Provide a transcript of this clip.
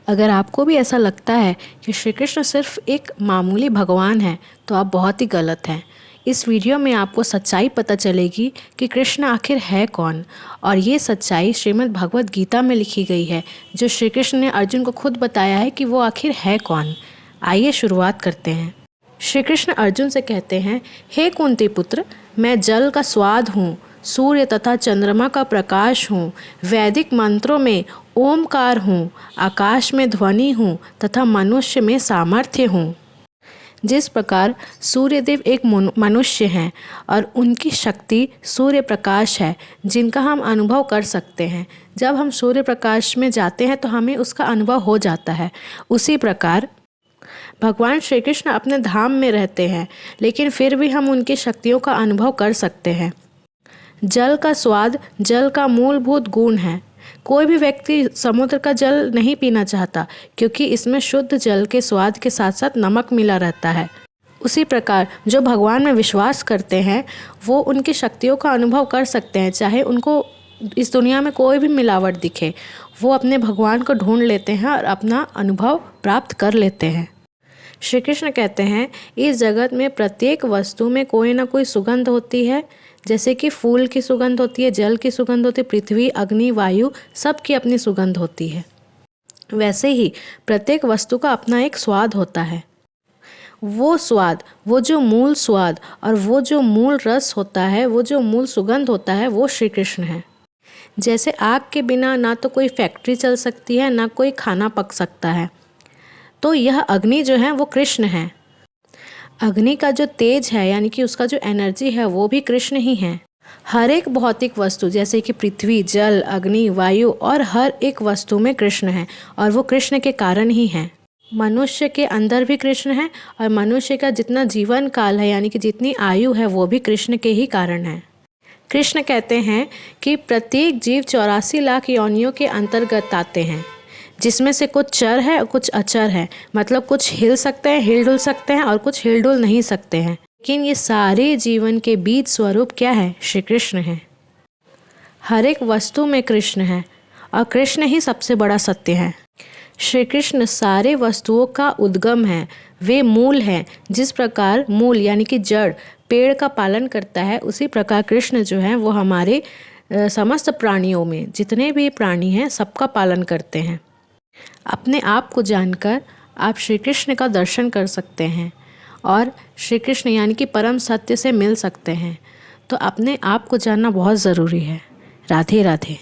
अगर आपको भी ऐसा लगता है कि श्री कृष्ण सिर्फ एक मामूली भगवान है तो आप बहुत ही गलत हैं। इस वीडियो में आपको सच्चाई पता चलेगी कि कृष्ण आखिर है कौन, और ये सच्चाई श्रीमद् भगवद गीता में लिखी गई है, जो श्री कृष्ण ने अर्जुन को खुद बताया है कि वो आखिर है कौन। आइए शुरुआत करते हैं। श्री कृष्ण अर्जुन से कहते हैं, हे कुंती पुत्र, मैं जल का स्वाद हूँ, सूर्य तथा चंद्रमा का प्रकाश हूँ, वैदिक मंत्रों में ओमकार हूँ, आकाश में ध्वनि हूँ तथा मनुष्य में सामर्थ्य हूँ। जिस प्रकार सूर्यदेव एक मनुष्य हैं और उनकी शक्ति सूर्य प्रकाश है, जिनका हम अनुभव कर सकते हैं। जब हम सूर्य प्रकाश में जाते हैं तो हमें उसका अनुभव हो जाता है। उसी प्रकार भगवान श्री कृष्ण अपने धाम में रहते हैं, लेकिन फिर भी हम उनकी शक्तियों का अनुभव कर सकते हैं। जल का स्वाद जल का मूलभूत गुण है। कोई भी व्यक्ति समुद्र का जल नहीं पीना चाहता, क्योंकि इसमें शुद्ध जल के स्वाद के साथ साथ नमक मिला रहता है। उसी प्रकार जो भगवान में विश्वास करते हैं वो उनकी शक्तियों का अनुभव कर सकते हैं, चाहे उनको इस दुनिया में कोई भी मिलावट दिखे। वो अपने भगवान को ढूंढ लेते हैं और अपना अनुभव प्राप्त कर लेते हैं। श्री कृष्ण कहते हैं, इस जगत में प्रत्येक वस्तु में कोई ना कोई सुगंध होती है। जैसे कि फूल की सुगंध होती है, जल की सुगंध होती है, पृथ्वी, अग्नि, वायु, सब की अपनी सुगंध होती है। वैसे ही प्रत्येक वस्तु का अपना एक स्वाद होता है। वो स्वाद, वो जो मूल स्वाद और वो जो मूल रस होता है, वो जो मूल सुगंध होता है, वो श्री कृष्ण है। जैसे आग के बिना ना तो कोई फैक्ट्री चल सकती है, ना कोई खाना पक सकता है, तो यह अग्नि जो है वो कृष्ण है। अग्नि का जो तेज है, यानी कि उसका जो एनर्जी है, वो भी कृष्ण ही है। हर एक भौतिक वस्तु जैसे कि पृथ्वी, जल, अग्नि, वायु और हर एक वस्तु में कृष्ण है, और वो कृष्ण के कारण ही है। मनुष्य के अंदर भी कृष्ण है, और मनुष्य का जितना जीवन काल है, यानी कि जितनी आयु है, वो भी कृष्ण के ही कारण है। कृष्ण कहते हैं कि प्रत्येक जीव 84 लाख योनियों के अंतर्गत आते हैं, जिसमें से कुछ चर है और कुछ अचर है। मतलब कुछ हिल सकते हैं, हिल डुल सकते हैं, और कुछ हिल डुल नहीं सकते हैं। लेकिन ये सारे जीवन के बीज स्वरूप क्या है? श्री कृष्ण है। हर एक वस्तु में कृष्ण है, और कृष्ण ही सबसे बड़ा सत्य है। श्री कृष्ण सारे वस्तुओं का उद्गम है, वे मूल हैं। जिस प्रकार मूल यानी कि जड़ पेड़ का पालन करता है, उसी प्रकार कृष्ण जो है वो हमारे समस्त प्राणियों में, जितने भी प्राणी हैं, सबका पालन करते हैं। अपने आप को जानकर आप श्री कृष्ण का दर्शन कर सकते हैं और श्री कृष्ण यानी कि परम सत्य से मिल सकते हैं। तो अपने आप को जानना बहुत ज़रूरी है। राधे राधे।